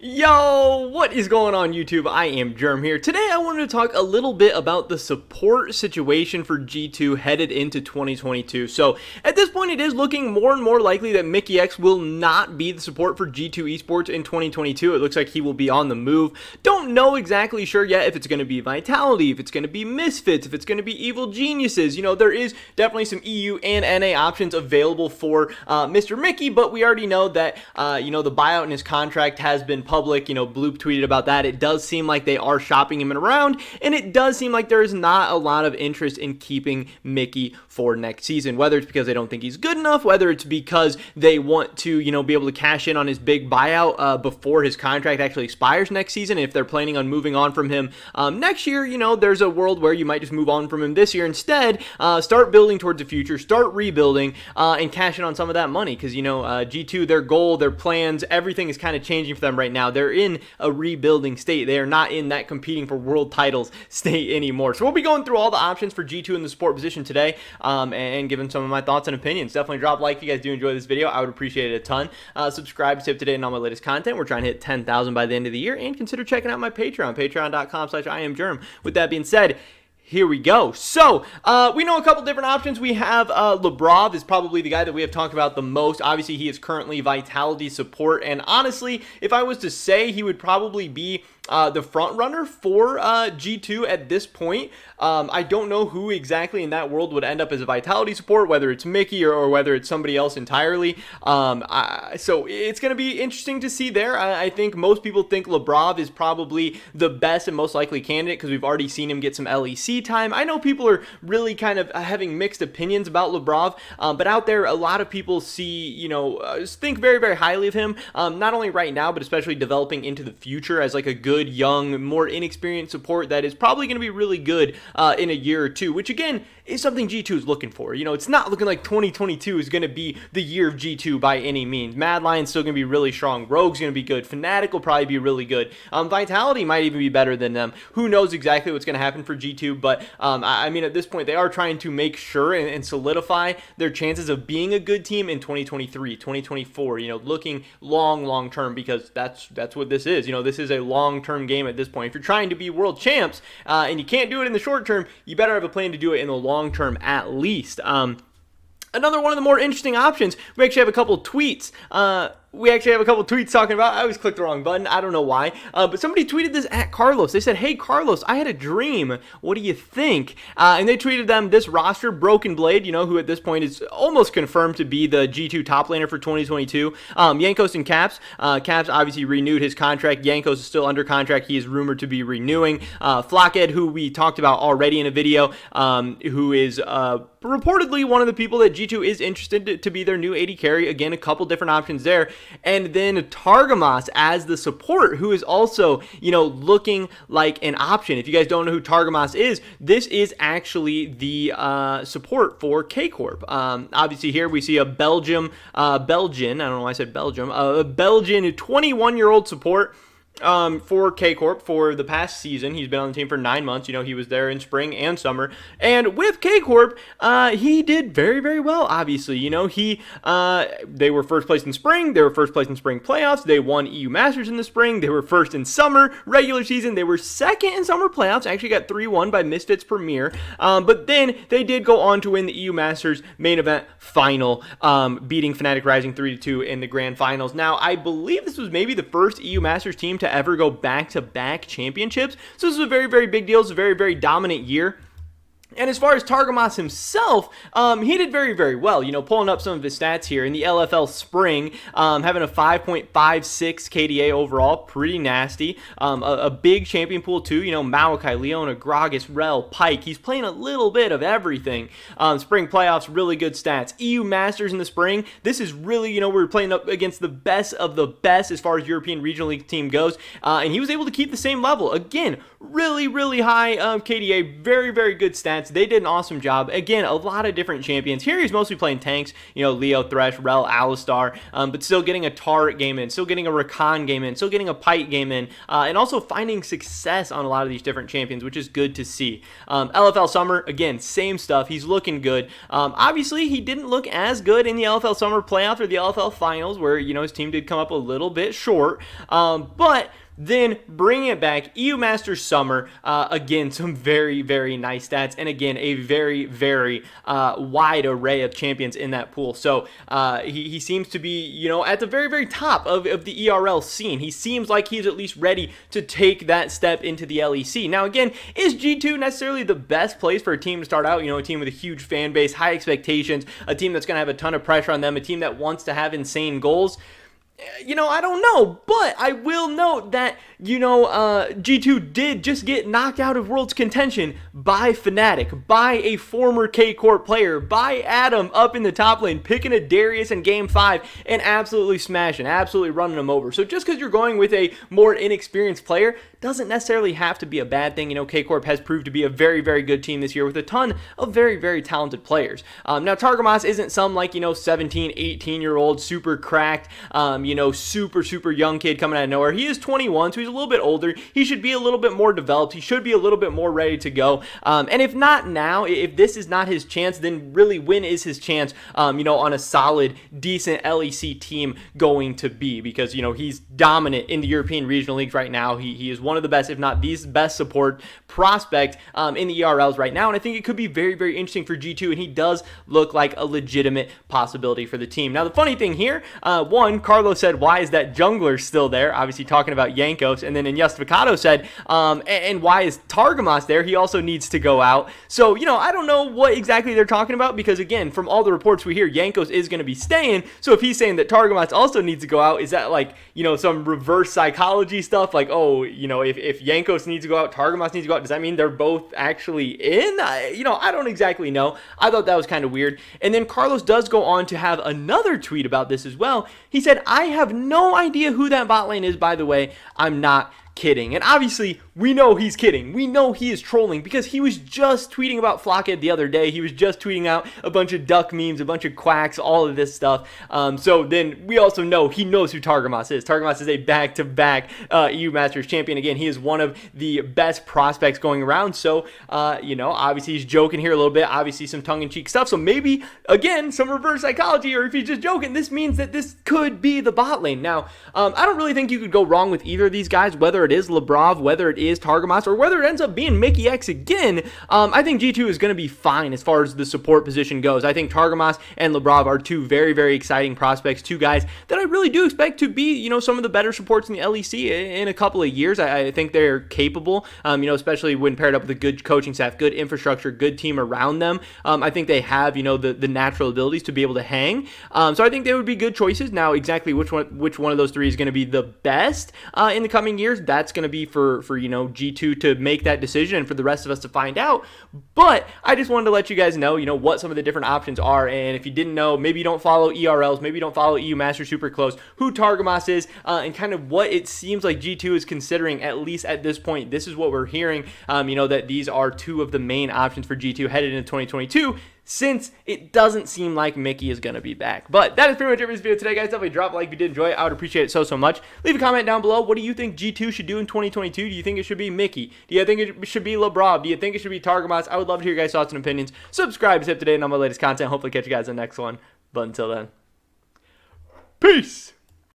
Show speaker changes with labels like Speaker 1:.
Speaker 1: Yo, what is going on YouTube? I am Germ here. Today I wanted to talk a little bit about the support situation for G2 headed into 2022. So at this point it is looking more and more likely that Miky X will not be the support for G2 Esports in 2022. It looks like he will be on the move. Don't know exactly sure yet if it's going to be Vitality, if it's going to be Misfits, if it's going to be Evil Geniuses. You know, there is definitely some EU and NA options available for Mr. Miky, but we already know that, the buyout in his contract has been public. Bloop tweeted about that. It does seem like they are shopping him around, and it does seem like there is not a lot of interest in keeping Miky for next season, whether it's because they don't think he's good enough, whether it's because they want to, be able to cash in on his big buyout before his contract actually expires next season. And if they're planning on moving on from him next year, there's a world where you might just move on from him this year instead, start building towards the future, start rebuilding, and cash in on some of that money, because, G2, their goal, their plans, everything is kind of changing for them right now. They're in a rebuilding state. They are not in that competing for world titles state anymore. So we'll be going through all the options for G2 in the support position today, and giving some of my thoughts and opinions. Definitely drop a like if you guys do enjoy this video. I would appreciate it a ton. Subscribe to stay up to date on all my latest content. We're trying to hit 10,000 by the end of the year, and consider checking out my Patreon, patreon.com/IamGerm. With that being said, here we go. So, we know a couple different options. We have Lebrov is probably the guy that we have talked about the most. Obviously, he is currently Vitality support, and honestly, if I was to say, he would probably be the front runner for G2 at this point. I don't know who exactly in that world would end up as a Vitality support, whether it's Miky or whether it's somebody else entirely. So it's going to be interesting to see there. I think most people think Lebrov is probably the best and most likely candidate because we've already seen him get some LEC time. I know people are really kind of having mixed opinions about Lebrov, but out there, a lot of people see, think very, very highly of him, not only right now, but especially developing into the future as like a good, young, more inexperienced support that is probably going to be really good in a year or two, which again is something G2 is looking for. It's not looking like 2022 is going to be the year of G2 by any means. Mad Lion's still going to be really strong. Rogue's going to be good. Fnatic will probably be really good. Vitality might even be better than them. Who knows exactly what's going to happen for G2, but I mean, at this point, they are trying to make sure and solidify their chances of being a good team in 2023, 2024, looking long term, because that's what this is. This is a long-term game at this point. If you're trying to be world champs and you can't do it in the short term, you better have a plan to do it in the long term at least. Another one of the more interesting options, we actually have a couple tweets. Talking about, I always clicked the wrong button, I don't know why, but somebody tweeted this at Carlos. They said, "Hey Carlos, I had a dream, what do you think?" And they tweeted them this roster, Broken Blade, who at this point is almost confirmed to be the G2 top laner for 2022, Jankos and Caps. Caps obviously renewed his contract. Jankos is still under contract. He is rumored to be renewing. Flockhead, who we talked about already in a video, who is reportedly one of the people that G2 is interested to be their new AD carry. Again, a couple different options there. And then Targamas as the support, who is also, looking like an option. If you guys don't know who Targamas is, this is actually the support for Kcorp. Obviously here we see a Belgian, I don't know why I said Belgium, a Belgian 21-year-old support for Kcorp for the past season. He's been on the team for 9 months. He was there in spring and summer. And with Kcorp, he did very, very well, obviously. They were first place in spring. They were first place in spring playoffs. They won EU Masters in the spring. They were first in summer regular season. They were second in summer playoffs. Actually got 3-1 by Misfits Premier. But then they did go on to win the EU Masters main event final, beating Fnatic Rising 3-2 in the grand finals. Now, I believe this was maybe the first EU Masters team to ever go back-to-back championships. So this is a very, very big deal. It's a very, very dominant year. And as far as Targamas himself, he did very, very well. Pulling up some of his stats here in the LFL spring, having a 5.56 KDA overall, pretty nasty. A big champion pool too. Maokai, Leona, Gragas, Rel, Pyke. He's playing a little bit of everything. Spring playoffs, really good stats. EU Masters in the spring. This is really, we're playing up against the best of the best as far as European Regional League team goes. And he was able to keep the same level. Again, really, really high KDA. Very, very good stats. stats. They did an awesome job. Again, a lot of different champions. Here he's mostly playing tanks, Leo, Thresh, Rel, Alistar, but still getting a Taric game in, still getting a Rakan game in, still getting a Pyke game in, and also finding success on a lot of these different champions, which is good to see. LFL Summer, again, same stuff. He's looking good. Obviously, he didn't look as good in the LFL Summer playoff or the LFL finals, where, his team did come up a little bit short, but then bringing it back, EU Masters Summer, again, some very, very nice stats, and again, a very, very wide array of champions in that pool. So he seems to be, at the very, very top of the ERL scene. He seems like he's at least ready to take that step into the LEC. Now, again, is G2 necessarily the best place for a team to start out? A team with a huge fan base, high expectations, a team that's going to have a ton of pressure on them, a team that wants to have insane goals? I don't know, but I will note that, G2 did just get knocked out of World's contention by Fnatic, by a former Kcorp player, by Adam up in the top lane, picking a Darius in Game 5 and absolutely smashing, absolutely running him over. So just because you're going with a more inexperienced player doesn't necessarily have to be a bad thing. Kcorp has proved to be a very, very good team this year with a ton of very, very talented players. Now, Targamas isn't some 17, 18-year-old super cracked, super, super young kid coming out of nowhere. He is 21, so he's a little bit older. He should be a little bit more developed. He should be a little bit more ready to go. And if not now, if this is not his chance, then really when is his chance, on a solid, decent LEC team going to be? Because, he's dominant in the European regional leagues right now. He is one of the best, if not the best support prospect in the ERLs right now. And I think it could be very, very interesting for G2. And he does look like a legitimate possibility for the team. Now, the funny thing here, one, Carlos said, why is that jungler still there? Obviously talking about Jankos. And then Justificado said, and why is Targamas there? He also needs to go out. So, I don't know what exactly they're talking about, because again, from all the reports we hear, Jankos is going to be staying. So if he's saying that Targamas also needs to go out, is that some reverse psychology stuff? If Jankos needs to go out, Targamas needs to go out, does that mean they're both actually in? I don't exactly know. I thought that was kind of weird. And then Carlos does go on to have another tweet about this as well. He said, I have no idea who that bot lane is, by the way. I'm not kidding. And obviously, we know he's kidding. We know he is trolling, because he was just tweeting about Flockhead the other day. He was just tweeting out a bunch of duck memes, a bunch of quacks, all of this stuff. So then we also know he knows who Targamas is. Targamas is a back-to-back EU Masters champion. Again, he is one of the best prospects going around. So, obviously he's joking here a little bit. Obviously some tongue-in-cheek stuff. So maybe, again, some reverse psychology, or if he's just joking, this means that this could be the bot lane. Now, I don't really think you could go wrong with either of these guys, whether it is Labrov, whether it is Targamas, or whether it ends up being Miky X again. I think G2 is going to be fine as far as the support position goes. I think Targamas and Labrov are two very, very exciting prospects, two guys that I really do expect to be, some of the better supports in the LEC in a couple of years. I think they're capable, especially when paired up with a good coaching staff, good infrastructure, good team around them. I think they have, the natural abilities to be able to hang. So I think they would be good choices. Now, exactly which one of those three is going to be the best in the coming years, that's going to be for G2 to make that decision, and for the rest of us to find out. But I just wanted to let you guys know, what some of the different options are. And if you didn't know, maybe you don't follow ERLs, maybe you don't follow EU Master super close, who Targamas is, and kind of what it seems like G2 is considering, at least at this point. This is what we're hearing, that these are two of the main options for G2 headed into 2022, since it doesn't seem like Miky is going to be back. But that is pretty much it for this video today, guys. Definitely drop a like if you did enjoy it. I would appreciate it so much. Leave a comment down below. What do you think G2 should do in 2022? Do you think it should be Miky? Do you think it should be Labrov? Do you think it should be Targamas? I would love to hear your guys' thoughts and opinions. Subscribe to stay up to date on my latest content. Hopefully catch you guys in the next one. But until then, peace!